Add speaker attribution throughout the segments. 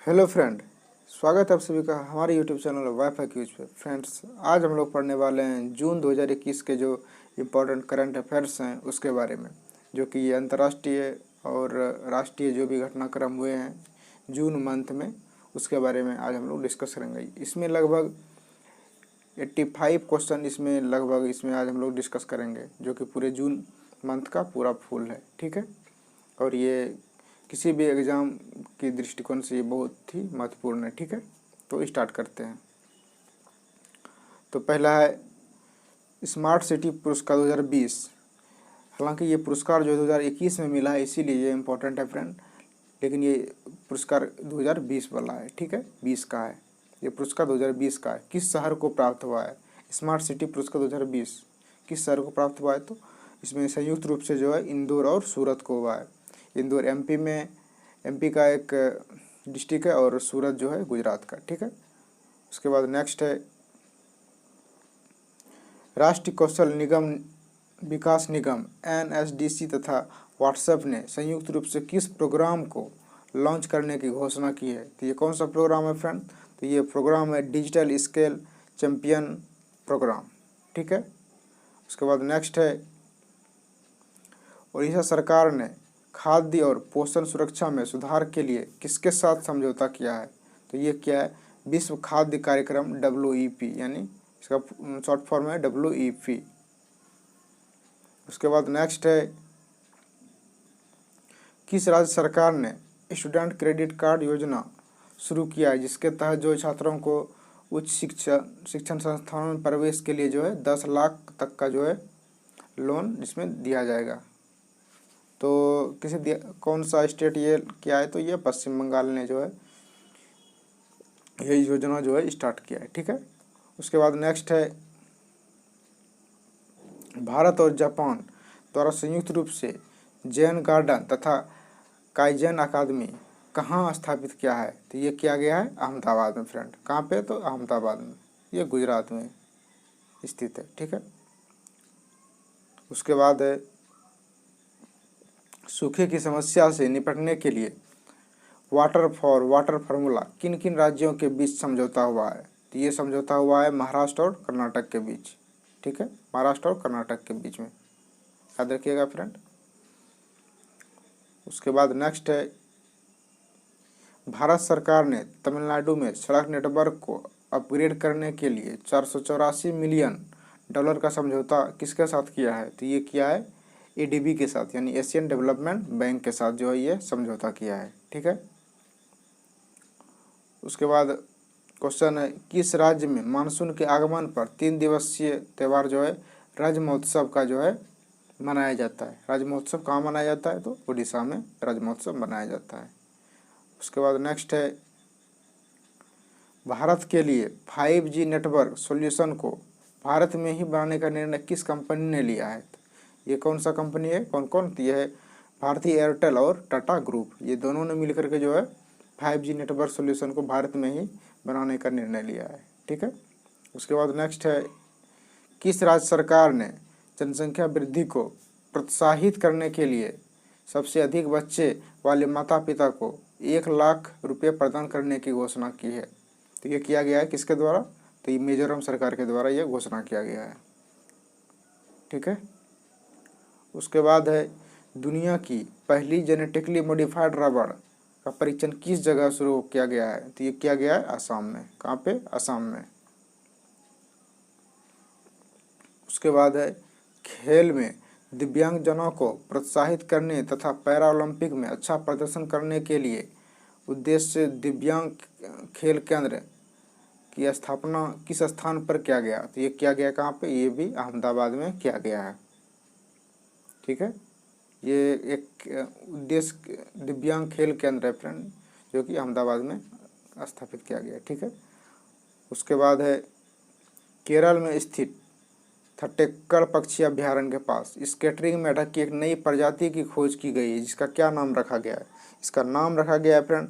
Speaker 1: Hello friend, स्वागत है आप सभी का हमारे यूट्यूब चैनल वाईफाई क्यूज पे। फ्रेंड्स, आज हम लोग पढ़ने वाले हैं जून 2021 के जो इम्पोर्टेंट करंट अफेयर्स हैं उसके बारे में, जो कि ये अंतर्राष्ट्रीय और राष्ट्रीय जो भी घटनाक्रम हुए हैं जून मंथ में, उसके बारे में आज हम लोग डिस्कस करेंगे। इसमें लगभग 85 क्वेश्चन इसमें आज हम लोग डिस्कस करेंगे, जो कि पूरे जून मंथ का पूरा फुल है। ठीक है, और ये किसी भी एग्ज़ाम की दृष्टिकोण से ये बहुत ही महत्वपूर्ण है। ठीक है, तो स्टार्ट करते हैं। तो पहला है स्मार्ट सिटी पुरस्कार 2020। हालांकि ये पुरस्कार जो 2021 में मिला है, इसीलिए ये इम्पोर्टेंट है फ्रेंड, लेकिन ये पुरस्कार 2020 वाला है। ठीक है, 20 का है ये पुरस्कार, 2020 का है। किस शहर को प्राप्त हुआ है स्मार्ट सिटी पुरस्कार 2020? किस शहर को प्राप्त हुआ है? तो इसमें संयुक्त रूप से जो है इंदौर और सूरत को हुआ है। इंदौर एमपी का एक डिस्ट्रिक्ट है और सूरत जो है गुजरात का। ठीक है, उसके बाद नेक्स्ट है राष्ट्रीय कौशल निगम विकास निगम एनएसडीसी तथा व्हाट्सएप ने संयुक्त रूप से किस प्रोग्राम को लॉन्च करने की घोषणा की है? तो ये कौन सा प्रोग्राम है फ्रेंड? तो ये प्रोग्राम है डिजिटल स्केल चैंपियन प्रोग्राम। ठीक है, उसके बाद नेक्स्ट है उड़ीसा सरकार ने खाद्य और पोषण सुरक्षा में सुधार के लिए किसके साथ समझौता किया है? तो ये क्या है? विश्व खाद्य कार्यक्रम WEP, यानी इसका शॉर्ट फॉर्म है WEP। उसके बाद नेक्स्ट है किस राज्य सरकार ने स्टूडेंट क्रेडिट कार्ड योजना शुरू किया है, जिसके तहत जो छात्रों को उच्च शिक्षण संस्थानों में प्रवेश के लिए जो है 10 लाख तक का जो है लोन इसमें दिया जाएगा। तो कौन सा स्टेट ये क्या है? तो ये पश्चिम बंगाल ने जो है ये योजना जो है स्टार्ट किया है। ठीक है, उसके बाद नेक्स्ट है भारत और जापान द्वारा संयुक्त रूप से जैन गार्डन तथा काइजन अकादमी कहाँ स्थापित किया है? तो ये किया गया है अहमदाबाद में फ्रेंड। कहाँ पे? तो अहमदाबाद में, ये गुजरात में स्थित है। ठीक है, उसके बाद है सूखे की समस्या से निपटने के लिए वाटर फॉर वाटर फार्मूला किन किन राज्यों के बीच समझौता हुआ है? तो ये समझौता हुआ है महाराष्ट्र और कर्नाटक के बीच। ठीक है, महाराष्ट्र और कर्नाटक के बीच में, याद रखिएगा फ्रेंड। उसके बाद नेक्स्ट है भारत सरकार ने तमिलनाडु में सड़क नेटवर्क को अपग्रेड करने के लिए 484 मिलियन डॉलर का समझौता किसके साथ किया है? तो ये किया है ADB के साथ, यानी एशियन डेवलपमेंट बैंक के साथ जो है ये समझौता किया है। ठीक है, उसके बाद क्वेश्चन है किस राज्य में मानसून के आगमन पर 3 दिवसीय त्यौहार जो है राज्य महोत्सव का जो है मनाया जाता है? राज्य महोत्सव कहाँ मनाया जाता है? तो उड़ीसा में राज्य महोत्सव मनाया जाता है। उसके बाद नेक्स्ट है भारत के लिए 5G नेटवर्क सॉल्यूशन को भारत में ही बनाने का निर्णय किस कंपनी ने लिया है? ये कौन सा कंपनी है? कौन कौन? ये है भारतीय एयरटेल और टाटा ग्रुप, ये दोनों ने मिलकर के जो है 5G नेटवर्क सॉल्यूशन को भारत में ही बनाने का निर्णय लिया है। ठीक है, उसके बाद नेक्स्ट है किस राज्य सरकार ने जनसंख्या वृद्धि को प्रोत्साहित करने के लिए सबसे अधिक बच्चे वाले माता पिता को 1 लाख रुपये प्रदान करने की घोषणा की है? तो ये किया गया है किसके द्वारा? तो ये मिजोरम सरकार के द्वारा ये घोषणा किया गया है। ठीक है, उसके बाद है दुनिया की पहली जेनेटिकली मॉडिफाइड रबड़ का परीक्षण किस जगह शुरू किया गया है? तो ये किया गया है असम में। कहाँ पे? असम में। उसके बाद है खेल में दिव्यांगजनों को प्रोत्साहित करने तथा पैरा ओलंपिक में अच्छा प्रदर्शन करने के लिए उद्देश्य से दिव्यांग खेल केंद्र की स्थापना किस स्थान पर किया गया? तो ये किया गया कहाँ पे? ये भी अहमदाबाद में किया गया है। ठीक है, ये एक उद्देश्य दिव्यांग खेल केंद्र है फ्रेंड, जो कि अहमदाबाद में स्थापित किया गया है। ठीक है, उसके बाद है केरल में स्थित थट्टेक्कड़ पक्षी अभ्यारण्य के पास स्केटरिंग मेढक की एक नई प्रजाति की खोज की गई है, जिसका क्या नाम रखा गया है? इसका नाम रखा गया है फ्रेंड,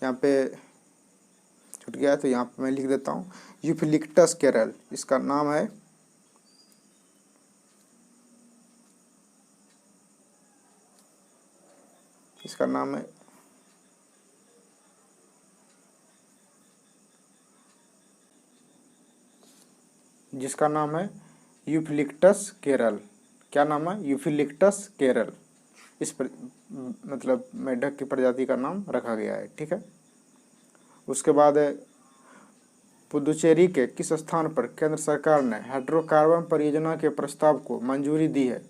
Speaker 1: यहाँ पे छूट गया है तो यहाँ पे मैं लिख देता हूँ, यूफिलिक्टस केरल इसका नाम है। इसका नाम है जिसका नाम है यूफिलिक्टस केरल। क्या नाम है? यूफिलिक्टस केरल। मतलब मेढक की प्रजाति का नाम रखा गया है। ठीक है। उसके बाद पुदुचेरी के किस स्थान पर केंद्र सरकार ने हाइड्रोकार्बन परियोजना के प्रस्ताव को मंजूरी दी है?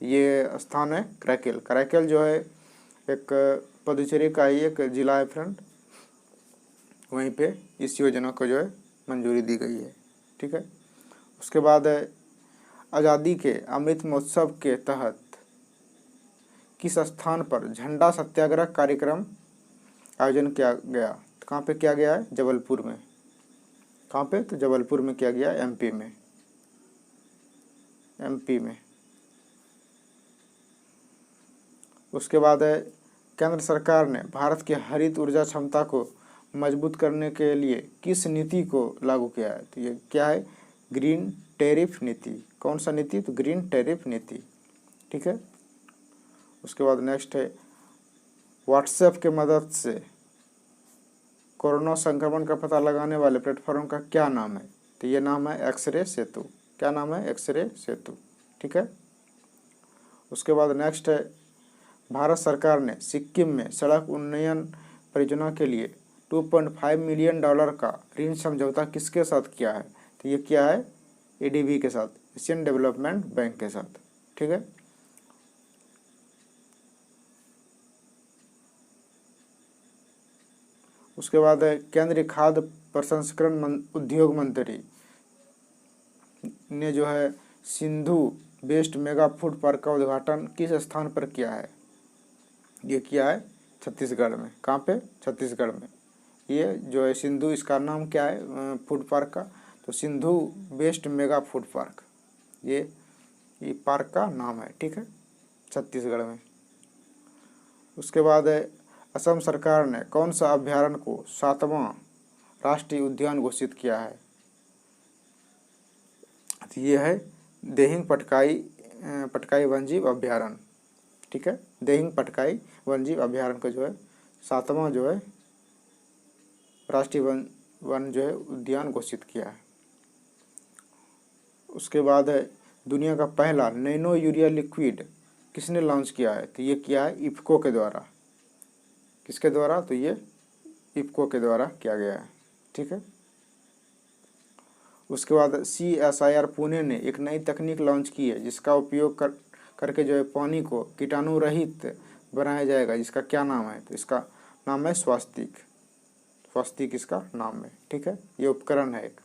Speaker 1: ये स्थान है करैकल। करैकल जो है एक पुदुचेरी का ही एक जिला है फ्रेंड, वहीं पे इस योजना को जो है मंजूरी दी गई है। ठीक है। उसके बाद आज़ादी के अमृत महोत्सव के तहत किस स्थान पर झंडा सत्याग्रह कार्यक्रम आयोजन किया गया? तो कहाँ पे किया गया है? जबलपुर में। कहाँ पे? तो जबलपुर में किया गया, एमपी में। एमपी में। उसके बाद केंद्र सरकार ने भारत की हरित ऊर्जा क्षमता को मजबूत करने के लिए किस नीति को लागू किया है? तो ये क्या है? ग्रीन टैरिफ नीति। कौन सा नीति? तो ग्रीन टैरिफ नीति। ठीक है। उसके बाद नेक्स्ट है व्हाट्सएप के मदद से कोरोना संक्रमण का पता लगाने वाले प्लेटफॉर्म का क्या नाम है? तो ये नाम है एक्सरे सेतु। क्या नाम है? एक्सरे सेतु। ठीक है। उसके बाद नेक्स्ट है भारत सरकार ने सिक्किम में सड़क उन्नयन परियोजना के लिए $2.5 मिलियन का ऋण समझौता किसके साथ किया है? तो ये क्या है? एडीबी के साथ, एशियन डेवलपमेंट बैंक के साथ। ठीक है। उसके बाद केंद्रीय खाद्य प्रसंस्करण उद्योग मंत्री ने जो है Sindhu best mega food park का उद्घाटन किस स्थान पर किया है? ये किया है छत्तीसगढ़ में। कहाँ पे? छत्तीसगढ़ में। ये जो है सिंधु, इसका नाम क्या है फूड पार्क का? तो Sindhu best mega food park, ये पार्क का नाम है। ठीक है। छत्तीसगढ़ में। उसके बाद असम सरकार ने कौन सा अभ्यारण्य को 7वां राष्ट्रीय उद्यान घोषित किया है? तो ये है देहिंग पटकाई वन्यजीव अभ्यारण्य। ठीक है। देहिंग पटकाई वन्यजीव अभ्यारण्य को जो है 7वां जो है राष्ट्रीय वन जो है उद्यान घोषित किया है। उसके बाद है दुनिया का पहला नैनो यूरिया लिक्विड किसने लॉन्च किया है? तो ये किया है इफ्को के द्वारा। किसके द्वारा? तो ये इफ्को के द्वारा किया गया है। ठीक है। उसके बाद CSIR पुणे ने एक नई तकनीक लॉन्च की है जिसका उपयोग करके जो है पानी को कीटाणु रहित बनाया जाएगा, जिसका क्या नाम है? तो इसका नाम है स्वास्तिक। स्वास्तिक इसका नाम है। ठीक है। ये उपकरण है एक।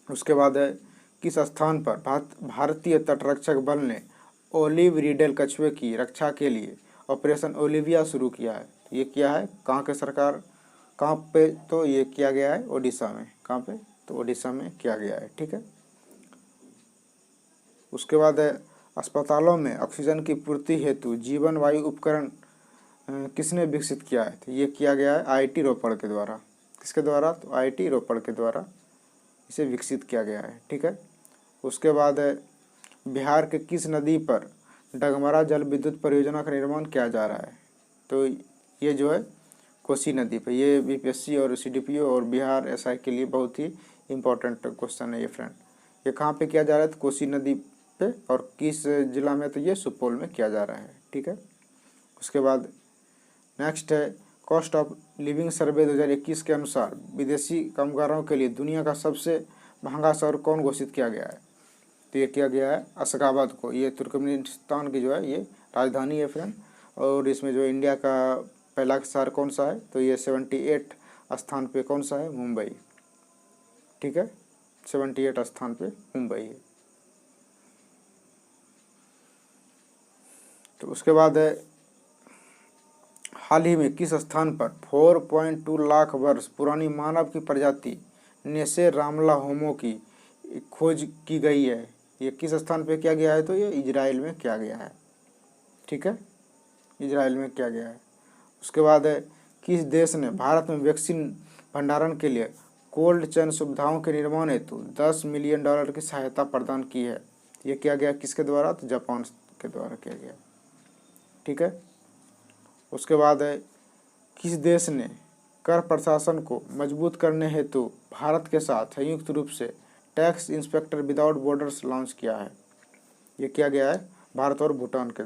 Speaker 1: उसके बाद है किस स्थान पर भारतीय तटरक्षक बल ने ओलिव रिडल कछुए की रक्षा के लिए ऑपरेशन ओलिविया शुरू किया है? ये किया है कहाँ के सरकार, कहाँ पे? तो ये किया गया है ओडिशा में। कहाँ पे? तो ओडिशा में किया गया है। ठीक है। उसके बाद है अस्पतालों में ऑक्सीजन की पूर्ति हेतु जीवन वायु उपकरण किसने विकसित किया है? तो ये किया गया है IIT रोपड़ के द्वारा। किसके द्वारा? तो IIT रोपड़ के द्वारा इसे विकसित किया गया है। ठीक है। उसके बाद है बिहार के किस नदी पर डगमरा जल विद्युत परियोजना का निर्माण किया जा रहा है? तो ये जो है कोसी नदी पे। ये BPSC और CDPO और बिहार SI के लिए बहुत ही इम्पोर्टेंट क्वेश्चन है ये फ्रेंड। ये कहाँ पे किया जा रहा है? तो कोसी नदी पे। और किस जिला में? तो ये सुपौल में किया जा रहा है। ठीक है। उसके बाद नेक्स्ट है कॉस्ट ऑफ लिविंग सर्वे 2021 के अनुसार विदेशी कामगारों के लिए दुनिया का सबसे महंगा शहर कौन घोषित किया गया है? तो ये किया गया है अशगाबाद को। ये तुर्कमेनिस्तान की जो है ये राजधानी है फ्रेंड। और इसमें जो इंडिया का पहला शहर कौन सा है? तो ये 78 स्थान पे कौन सा है? मुंबई। ठीक है। 78 स्थान पे मुंबई है। तो उसके बाद है हाल ही में किस स्थान पर 4.2 लाख वर्ष पुरानी मानव की प्रजाति नेसे रामला होमो की खोज की गई है? ये किस स्थान पे किया गया है? तो ये इजराइल में किया गया है। ठीक है। इजराइल में किया गया है। उसके बाद है किस देश ने भारत में वैक्सीन भंडारण के लिए कोल्ड चेन सुविधाओं के निर्माण हेतु $10 मिलियन की सहायता प्रदान की है? ये किया गया किसके द्वारा? तो जापान के द्वारा किया गया। ठीक है। उसके बाद है किस देश ने कर प्रशासन को मजबूत करने हेतु भारत के साथ संयुक्त रूप से tax inspector without borders launch किया है। ये किया गया है भारत और भूटान के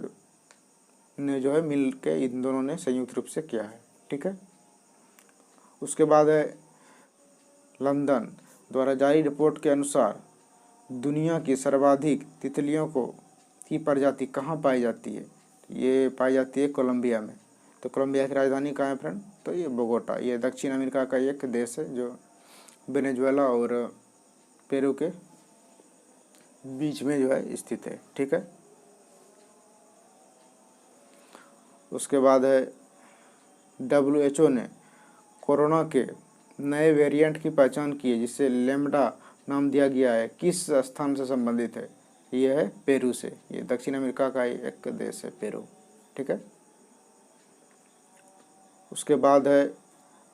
Speaker 1: ने जो है मिल के इन दोनों ने संयुक्त रूप से किया है। ठीक है। उसके बाद है लंदन द्वारा जारी रिपोर्ट के अनुसार दुनिया की सर्वाधिक तितलियों की प्रजाति कहाँ पाई जाती है? ये पाई जाती है कोलंबिया में। तो कोलंबिया की राजधानी कहाँ है फ्रेंड? तो ये बोगोटा। ये दक्षिण अमेरिका का एक देश है जो वेनेजुएला और पेरू के बीच में जो है स्थित है। ठीक है। उसके बाद है WHO ने कोरोना के नए वेरिएंट की पहचान की है जिसे लेम्डा नाम दिया गया है। किस स्थान से संबंधित है? ये है पेरू से। ये दक्षिण अमेरिका का एक देश है पेरू। ठीक है। उसके बाद है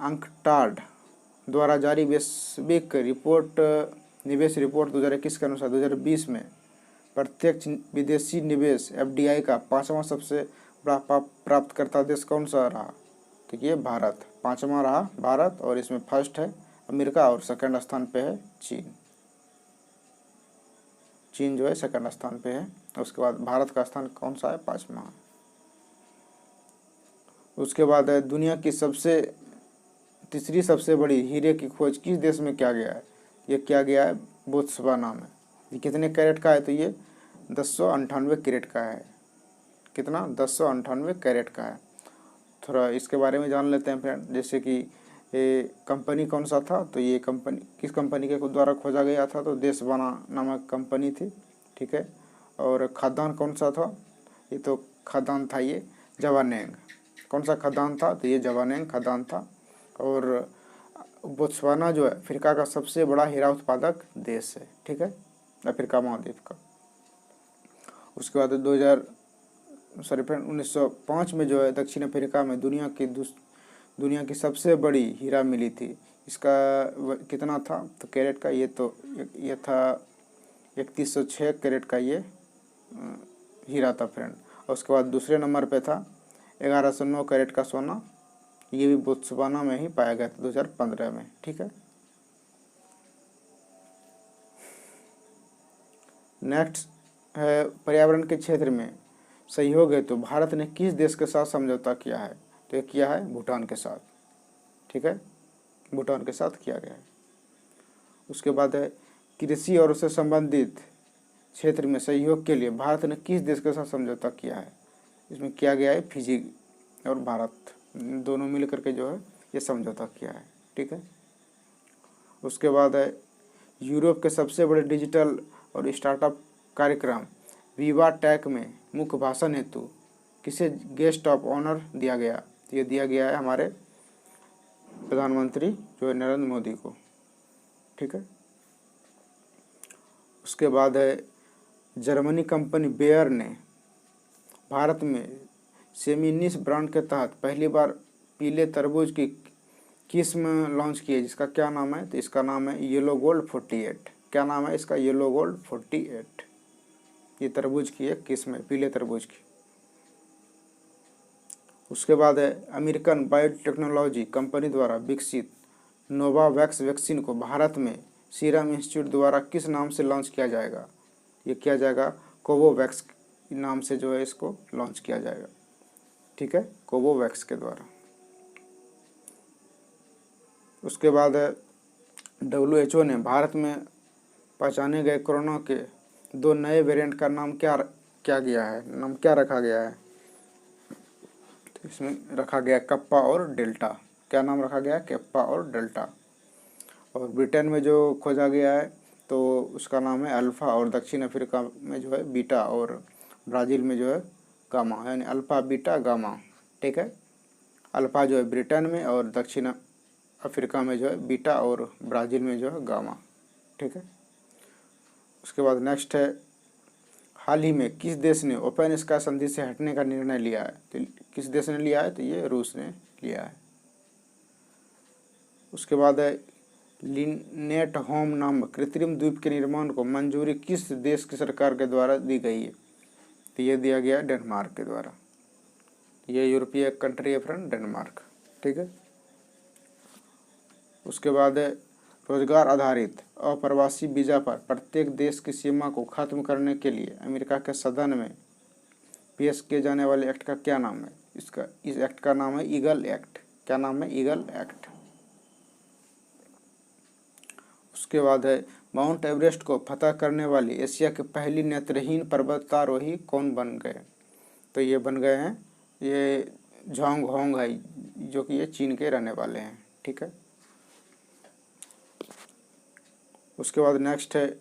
Speaker 1: अंकटाड द्वारा जारी वैश्विक रिपोर्ट निवेश रिपोर्ट 2021 के अनुसार 2020 में प्रत्यक्ष विदेशी निवेश FDI का 5वां सबसे बड़ा प्राप्तकर्ता देश कौन सा रहा? तो ये भारत 5वां रहा भारत, और इसमें फर्स्ट है अमेरिका और सेकंड स्थान पे है चीन। चीन जो है सेकंड स्थान पे है। उसके बाद भारत का स्थान कौन सा है? 5वां। उसके बाद है दुनिया की तीसरी सबसे बड़ी हीरे की खोज किस देश में किया गया है? ये किया गया है बोत्सवाना में। ये कितने कैरेट का है? तो ये 1098 कैरेट का है। कितना? 1098 कैरेट का है। थोड़ा इसके बारे में जान लेते हैं फ्रेंड। जैसे कि ये कंपनी कौन सा था? तो ये कंपनी किस कंपनी के द्वारा खोजा गया था? तो देशवाना नामक कंपनी थी। ठीक है। और खदान कौन सा था? ये तो खदान था ये जवानेंग। कौन सा खदान था? तो ये जवानेंग खदान था। और बोत्सवाना जो है अफ्रीका का सबसे बड़ा हीरा उत्पादक देश है। ठीक है, अफ्रीका महाद्वीप का। उसके बाद 1905 में जो है दक्षिण अफ्रीका में दुनिया की सबसे बड़ी हीरा मिली थी। इसका कितना था? तो कैरेट का ये था 3106 कैरेट का ये हीरा था फ्रेंड। और उसके बाद दूसरे नंबर पे था 1109 कैरेट का सोना। ये भी बोत्सवाना में ही पाया गया था 2015 में। ठीक है। नेक्स्ट है पर्यावरण के क्षेत्र में सहयोग है तो भारत ने किस देश के साथ समझौता किया है? तो ये किया है भूटान के साथ। ठीक है, भूटान के साथ किया गया है। उसके बाद है कृषि और उससे संबंधित क्षेत्र में सहयोग के लिए भारत ने किस देश के साथ समझौता किया है? इसमें किया गया है फिजी और भारत दोनों मिल करके जो है ये समझौता किया है। ठीक है। उसके बाद है यूरोप के सबसे बड़े डिजिटल और स्टार्टअप कार्यक्रम विवा टेक में मुख्य भाषण हेतु किसे गेस्ट ऑफ ऑनर दिया गया? ये दिया गया है हमारे प्रधानमंत्री जो है नरेंद्र मोदी को। ठीक है। उसके बाद है जर्मनी कंपनी बेयर ने भारत में सेमिनिस ब्रांड के तहत पहली बार पीले तरबूज की किस्म लॉन्च की है जिसका क्या नाम है? तो इसका नाम है येलो गोल्ड 48। क्या नाम है इसका? Yellow gold 48। ये तरबूज की एक किस्म है, पीले तरबूज की। उसके बाद है अमेरिकन बायोटेक्नोलॉजी कंपनी द्वारा विकसित नोवावैक्स वैक्सीन को भारत में सीरम इंस्टीट्यूट द्वारा किस नाम से लॉन्च किया जाएगा? ये किया जाएगा कोवोवैक्स नाम से जो है इसको लॉन्च किया जाएगा। ठीक है, कोवोवैक्स के द्वारा। उसके बाद है WHO ने भारत में पहचाने गए कोरोना के 2 नए वेरिएंट का नाम क्या रखा गया है? तो इसमें रखा गया कप्पा और डेल्टा। क्या नाम रखा गया? कप्पा और डेल्टा। और ब्रिटेन में जो खोजा गया है तो उसका नाम है अल्फ़ा, और दक्षिण अफ्रीका में जो है बीटा, और ब्राज़ील में जो है गामा, यानी अल्फ़ा बीटा गामा। ठीक है, अल्फ़ा जो है ब्रिटेन में और दक्षिण अफ्रीका में जो है बीटा, और ब्राज़ील में जो है गामा। ठीक है। उसके बाद नेक्स्ट है हाल ही में किस देश ने ओपन स्काई संधि से हटने का निर्णय लिया है? तो किस देश ने लिया है? तो ये रूस ने लिया है। उसके बाद है लिनेट होम नामक कृत्रिम द्वीप के निर्माण को मंजूरी किस देश की सरकार के द्वारा दी गई है? तो ये दिया गया डेनमार्क के द्वारा। ये यूरोपीय कंट्री है फ्रेंड, डेनमार्क। ठीक है। उसके बाद है रोजगार आधारित अप्रवासी वीजा पर प्रत्येक देश की सीमा को खत्म करने के लिए अमेरिका के सदन में पेश किए जाने वाले एक्ट का क्या नाम है? इस एक्ट का नाम है ईगल एक्ट। क्या नाम है? Eagle act. उसके बाद है माउंट एवरेस्ट को फतह करने वाली एशिया की पहली नेत्रहीन पर्वतारोही कौन बन गए? तो ये बन गए हैं, ये झांग होंग है, जो कि ये चीन के रहने वाले हैं। ठीक है। उसके बाद नेक्स्ट है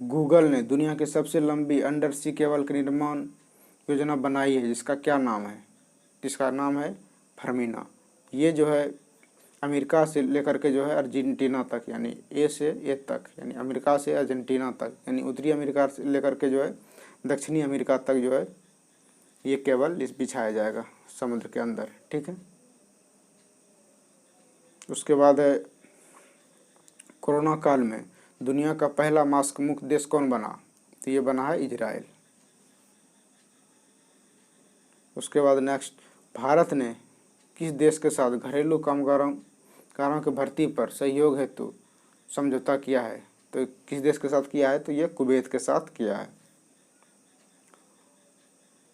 Speaker 1: गूगल ने दुनिया की सबसे लंबी अंडर सी केबल का निर्माण योजना बनाई है, जिसका क्या नाम है? जिसका नाम है फर्मिना। ये जो है अमेरिका से लेकर के जो है अर्जेंटीना तक, यानी ए से ए तक, यानी अमेरिका से अर्जेंटीना तक, यानी उत्तरी अमेरिका से लेकर के जो है दक्षिणी अमेरिका तक जो है ये केबल इस बिछाया जाएगा समुद्र के अंदर। ठीक है। उसके बाद है कोरोना काल में दुनिया का पहला मास्क मुक्त देश कौन बना? तो ये बना है इजराइल। उसके बाद नेक्स्ट, भारत ने किस देश के साथ घरेलू कामगारों की भर्ती पर सहयोग हेतु समझौता किया है? तो किस देश के साथ किया है? तो ये कुवैत के साथ किया है।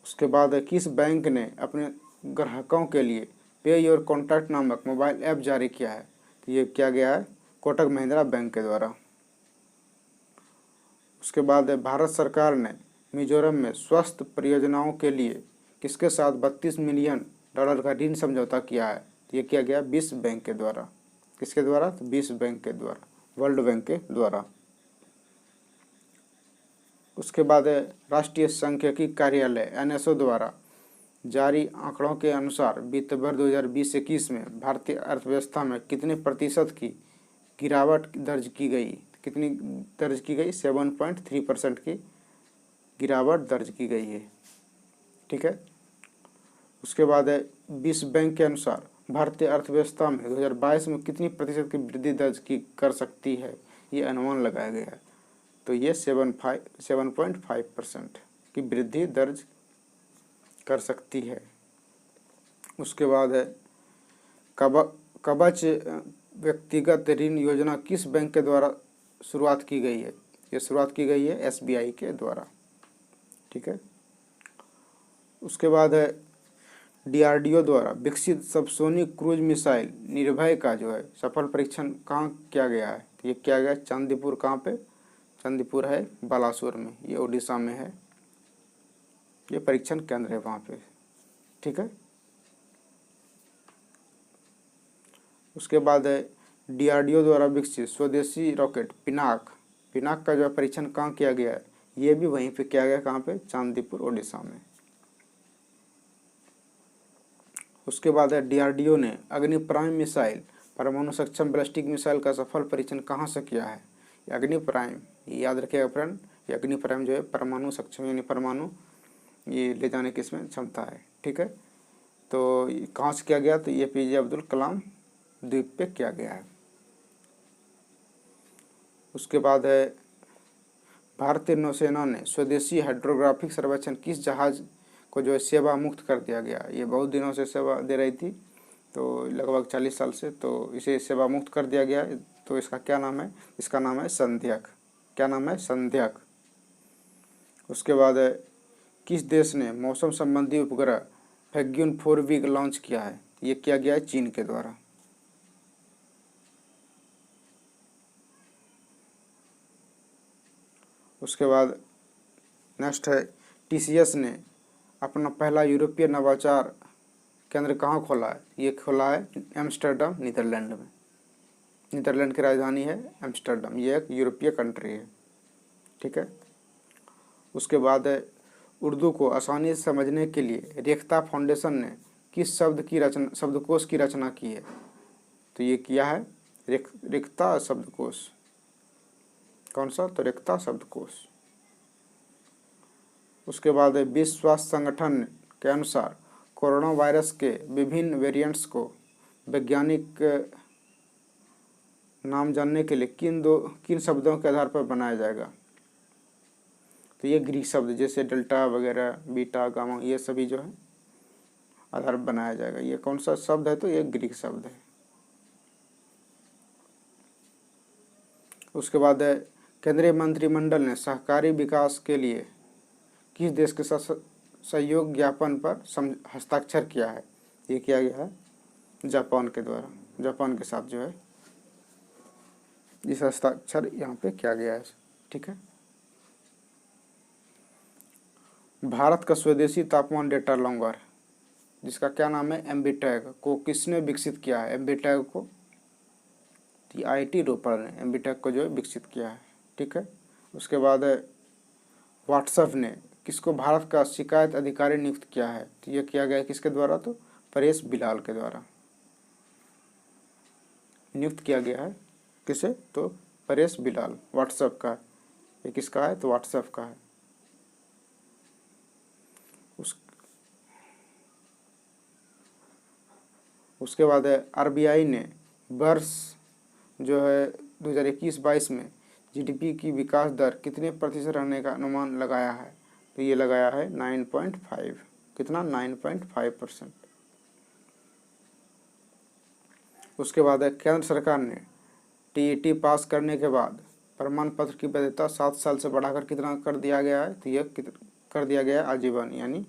Speaker 1: उसके बाद किस बैंक ने अपने ग्राहकों के लिए पे योर कॉन्टैक्ट नामक मोबाइल ऐप जारी किया है? तो ये किया गया है कोटक महिंद्रा बैंक के द्वारा। उसके बाद भारत सरकार ने मिजोरम में स्वास्थ्य परियोजनाओं के लिए किसके साथ $32 मिलियन का ऋण समझौता किया है? तो ये किया गया विश्व बैंक के द्वारा। किसके द्वारा? तो विश्व बैंक के द्वारा, वर्ल्ड बैंक के द्वारा। उसके बाद राष्ट्रीय सांख्यिकी कार्यालय NSO द्वारा जारी आंकड़ों के अनुसार वित्त वर्ष 2020-21 में भारतीय अर्थव्यवस्था में कितने प्रतिशत की गिरावट दर्ज की गई? कितनी दर्ज की गई? 7.3% की गिरावट दर्ज की गई है। ठीक है। उसके बाद विश्व बैंक के अनुसार भारतीय अर्थव्यवस्था में 2022 में कितनी प्रतिशत की वृद्धि दर्ज की कर सकती है? ये अनुमान लगाया गया है। तो ये 7.5% की वृद्धि दर्ज कर सकती है। उसके बाद है कवच व्यक्तिगत ऋण योजना किस बैंक के द्वारा शुरुआत की गई है? ये शुरुआत की गई है SBI के द्वारा। ठीक है। उसके बाद है DRDO द्वारा विकसित सबसोनिक क्रूज मिसाइल निर्भय का जो है सफल परीक्षण कहाँ किया गया है? तो ये किया गया चांदीपुर। कहाँ पे? चांदीपुर है बालासोर में, ये उड़ीसा में है। ये परीक्षण केंद्र है वहाँ पे। ठीक है। उसके बाद है DRDO द्वारा विकसित स्वदेशी रॉकेट पिनाक का जो परीक्षण कहाँ किया गया है? ये भी वहीं पे किया गया। कहाँ पे? चांदीपुर उड़ीसा में। उसके बाद है DRDO ने अग्नि प्राइम मिसाइल परमाणु सक्षम बैलिस्टिक मिसाइल का सफल परीक्षण कहाँ से किया है? अग्नि प्राइम, याद रखिएगा फ्रेंड, ये अग्नि प्राइम जो है परमाणु सक्षम, यानी परमाणु ये ले जाने की इसमें क्षमता है। ठीक है। तो कहाँ से किया गया? तो APJ अब्दुल कलाम द्वीप पे किया गया है। उसके बाद है भारतीय नौसेना ने स्वदेशी हाइड्रोग्राफिक सर्वेक्षण किस जहाज को जो है सेवा मुक्त कर दिया गया? ये बहुत दिनों से सेवा दे रही थी, तो लगभग 40 साल से, तो इसे सेवा मुक्त कर दिया गया है। तो इसका क्या नाम है? इसका नाम है संध्याक। क्या नाम है? संध्याक। उसके बाद है किस देश ने मौसम संबंधी उपग्रह फैल्कन 4V लॉन्च किया है? ये किया गया है चीन के द्वारा। उसके बाद नेक्स्ट है TCS ने अपना पहला यूरोपीय नवाचार केंद्र कहाँ खोला है? ये खोला है एम्स्टर्डम, नीदरलैंड में। नीदरलैंड की राजधानी है एम्स्टर्डम। ये एक यूरोपीय कंट्री है। ठीक है। उसके बाद है उर्दू को आसानी से समझने के लिए रेख्ता फाउंडेशन ने किस शब्दकोश की रचना की है? तो ये किया है रेख्ता शब्दकोश। कौन सा? तो रेख्ता शब्दकोश। उसके बाद विश्व स्वास्थ्य संगठन के अनुसार कोरोना वायरस के विभिन्न वेरिएंट्स को वैज्ञानिक नाम जानने के लिए किन शब्दों के आधार पर बनाया जाएगा? तो ये ग्रीक शब्द, जैसे डेल्टा वगैरह, बीटा, गामा, ये सभी जो है आधार बनाया जाएगा। ये कौन सा शब्द है? तो ये ग्रीक शब्द है। उसके बाद है केंद्रीय मंत्रिमंडल ने सहकारी विकास के लिए किस देश के साथ सहयोग ज्ञापन पर हस्ताक्षर किया है? ये किया गया है जापान के द्वारा, जापान के साथ जो है इस हस्ताक्षर यहाँ पे किया गया है। ठीक है। भारत का स्वदेशी तापमान डेटा लॉन्गर जिसका क्या नाम है एम्बीटैग को किसने विकसित किया है? एम्बीटैग को IIT रोपड़ ने एम्बीटैग को जो है विकसित किया है। ठीक है। उसके बाद व्हाट्सएप ने किसको भारत का शिकायत अधिकारी नियुक्त किया है? तो ये किया गया किसके द्वारा? तो परेश बिलाल के द्वारा नियुक्त किया गया है। किसे? तो परेश बिलाल। व्हाट्सएप का ये किसका है? तो व्हाट्सएप का है। उसके बाद RBI ने वर्ष जो है 2021-22 में GDP की विकास दर कितने प्रतिशत रहने का अनुमान लगाया है? तो ये लगाया है 9.5। कितना? 9.5%। उसके बाद केंद्र सरकार ने TET पास करने के बाद प्रमाण पत्र की वैधता 7 साल से बढ़ाकर कितना कर दिया गया है? तो यह कर दिया गया है आजीवन, यानी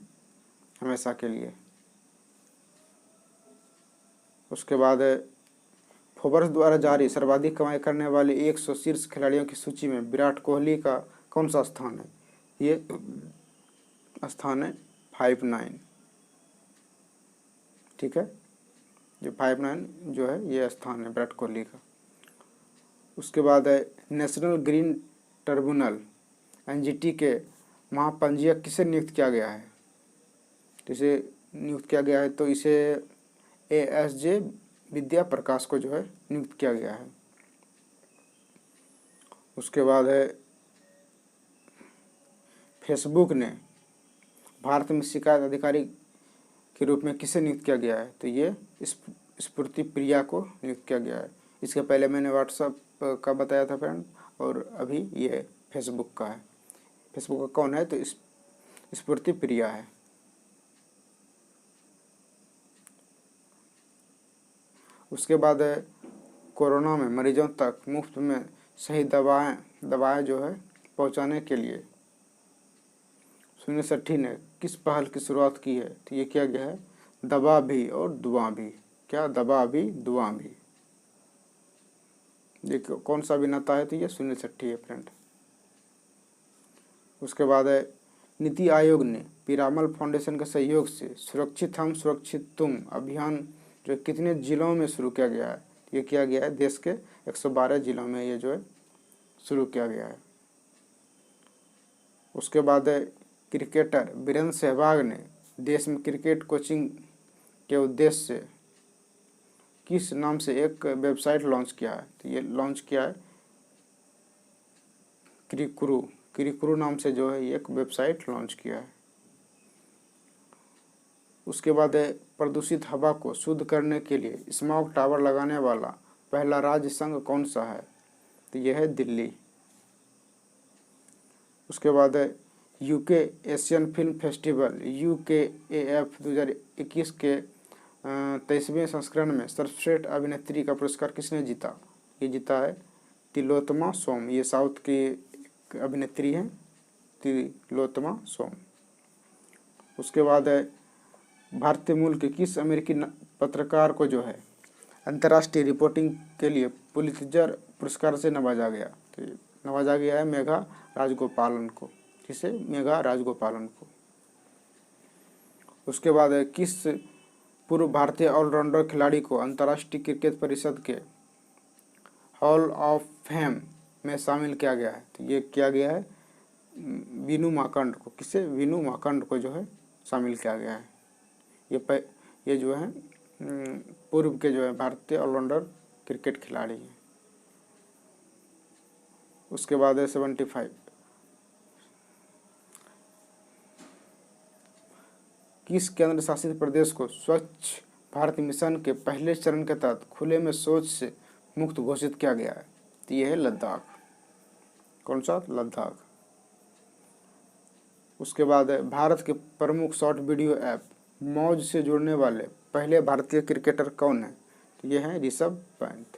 Speaker 1: हमेशा के लिए। उसके बाद फोर्ब्स द्वारा जारी सर्वाधिक कमाई करने वाले 100 शीर्ष खिलाड़ियों की सूची में विराट कोहली का कौन सा स्थान है? ये स्थान है 59। ठीक है। जो 59 जो है ये स्थान है विराट कोहली का। उसके बाद है नेशनल ग्रीन ट्रिब्यूनल NGT के महापंजीयक किसे नियुक्त किया गया है? तो इसे नियुक्त किया गया है तो इसे ASJ विद्या प्रकाश को जो है नियुक्त किया गया है। उसके बाद है फेसबुक ने भारत में शिकायत अधिकारी के रूप में किसे नियुक्त किया गया है? तो ये स्फूर्ति प्रिया को नियुक्त किया गया है। इसके पहले मैंने व्हाट्सएप का बताया था फ्रेंड, और अभी ये फेसबुक का है। फेसबुक का कौन है? तो स्फूर्ति प्रिया है। उसके बाद है कोरोना में मरीजों तक मुफ्त में सही दवाएं जो है पहुंचाने के लिए सुनील शेट्टी ने किस पहल की शुरुआत की है? तो ये किया गया है दवा भी और दुआ भी। क्या? दवा भी दुआ भी। देखो कौन सा अभिनेता है? तो ये सुनील शेट्टी है फ्रेंड। उसके बाद है नीति आयोग ने पीरामल फाउंडेशन के सहयोग से सुरक्षित हम सुरक्षित तुम अभियान जो कितने जिलों में शुरू किया गया है? ये किया गया है देश के 112 जिलों में ये जो है शुरू किया गया है। उसके बाद है क्रिकेटर वीरेंद्र सहवाग ने देश में क्रिकेट कोचिंग के उद्देश्य से किस नाम से एक वेबसाइट लॉन्च किया है? तो ये लॉन्च किया है क्रिकुरु नाम से जो है एक वेबसाइट लॉन्च किया है। उसके बाद है प्रदूषित हवा को शुद्ध करने के लिए स्मॉग टावर लगाने वाला पहला राज्य संघ कौन सा है? तो यह है दिल्ली। उसके बाद है UK Asian film festival UKAF 2021 के 23वें संस्करण में सर्वश्रेष्ठ अभिनेत्री का पुरस्कार किसने जीता? ये जीता है तिलोत्तमा सोम। ये साउथ की अभिनेत्री हैं तिलोत्तमा सोम। उसके बाद है भारतीय मूल के किस अमेरिकी पत्रकार को जो है अंतर्राष्ट्रीय रिपोर्टिंग के लिए पुलित्जर पुरस्कार से नवाजा गया? तो नवाजा गया है मेघा राजगोपालन को। किसे? मेघा राजगोपालन को। उसके बाद है किस पूर्व भारतीय ऑलराउंडर खिलाड़ी को अंतर्राष्ट्रीय क्रिकेट परिषद के हॉल ऑफ फेम में शामिल किया गया है? तो ये किया गया है विनू माकंड को। किसे? विनू माकंड को जो है शामिल किया गया है। ये जो है पूर्व के जो है भारतीय ऑलराउंडर क्रिकेट खिलाड़ी हैं। उसके बाद है 75 किस केंद्र शासित प्रदेश को स्वच्छ भारत मिशन के पहले चरण के तहत खुले में शौच से मुक्त घोषित किया गया है? तो ये है लद्दाख। कौन सा? लद्दाख। उसके बाद है भारत के प्रमुख शॉर्ट वीडियो ऐप मौज से जुड़ने वाले पहले भारतीय क्रिकेटर कौन है? तो ये है ऋषभ पंत।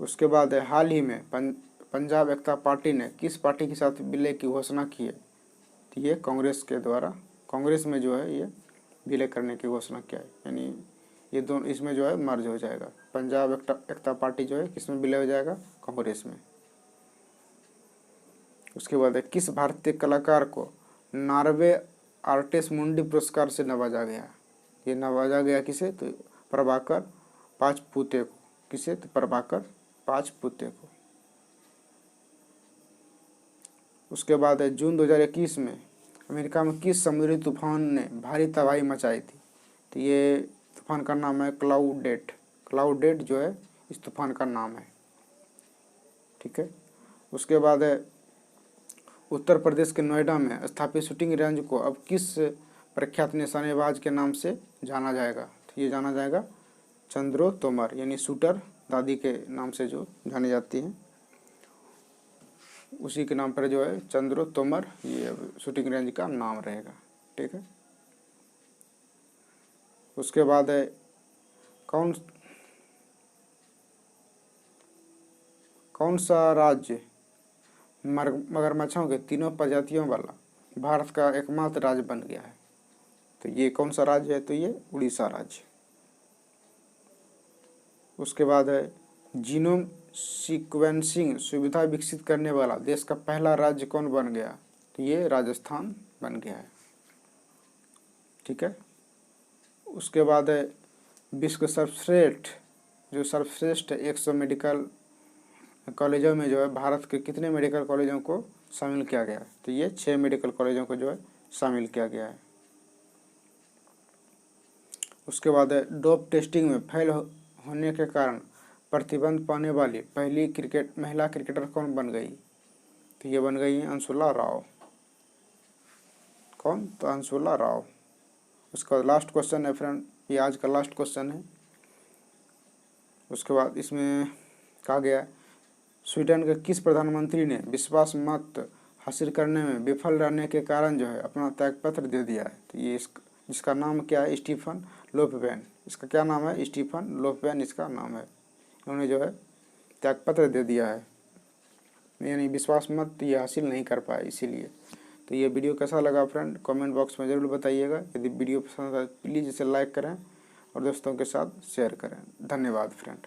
Speaker 1: उसके बाद है हाल ही में पंजाब एकता पार्टी ने किस पार्टी के साथ विलय की घोषणा की है? तो ये कांग्रेस के द्वारा, कांग्रेस में जो है ये विलय करने की घोषणा किया है, यानी ये दोनों इसमें जो है मर्ज हो जाएगा। पंजाब एकता पार्टी जो है किसमें विलय हो जाएगा? कांग्रेस में। उसके बाद है किस भारतीय कलाकार को नॉर्वे आर्टिस्ट मुंडी पुरस्कार से नवाजा गया? ये नवाजा गया किसे? तो प्रभाकर पाचपुते को। किसे? तो प्रभाकर पाचपुते को। उसके बाद है जून 2021 में अमेरिका में किस समुद्री तूफान ने भारी तबाही मचाई थी? तो ये तूफान का नाम है क्लाउडेट। क्लाउडेट जो है इस तूफान का नाम है, ठीक है। उसके बाद है उत्तर प्रदेश के नोएडा में स्थापित शूटिंग रेंज को अब किस प्रख्यात निशानेबाज के नाम से जाना जाएगा? तो ये जाना जाएगा चंद्रो तोमर, यानी शूटर दादी के नाम से जो जानी जाती हैं, उसी के नाम पर जो है चंद्रो तोमर ये शूटिंग रेंज का नाम रहेगा, ठीक है। उसके बाद है कौन सा राज्य मगरमच्छों के तीनों प्रजातियों वाला भारत का एकमात्र राज्य बन गया है? तो ये कौन सा राज्य है? तो ये उड़ीसा राज्य। उसके बाद है जीनोम सीक्वेंसिंग सुविधा विकसित करने वाला देश का पहला राज्य कौन बन गया? तो ये राजस्थान बन गया है, ठीक है। उसके बाद है विश्व सर्वश्रेष्ठ 100 मेडिकल कॉलेजों में जो है भारत के कितने मेडिकल कॉलेजों को शामिल किया गया है? तो ये 6 मेडिकल कॉलेजों को जो है शामिल किया गया है। उसके बाद है डोप टेस्टिंग में फेल होने के कारण प्रतिबंध पाने वाली पहली महिला क्रिकेटर कौन बन गई? तो ये बन गई है अंशुला राव। कौन? तो अंशुला राव। उसका लास्ट क्वेश्चन है फ्रेंड, ये आज का लास्ट क्वेश्चन है। उसके बाद इसमें कहा गया स्वीडन के किस प्रधानमंत्री ने विश्वास मत हासिल करने में विफल रहने के कारण जो है अपना त्यागपत्र दे दिया है? तो ये जिसका नाम क्या है? Stefan Löfven. इसका क्या नाम है? स्टीफन लोफवेन इसका नाम है। उन्होंने जो है त्यागपत्र दे दिया है, यानी विश्वास मत ये हासिल नहीं कर पाए इसीलिए। तो ये वीडियो कैसा लगा फ्रेंड कमेंट बॉक्स में ज़रूर बताइएगा। यदि वीडियो पसंद आए प्लीज़ इसे लाइक करें और दोस्तों के साथ शेयर करें। धन्यवाद फ्रेंड।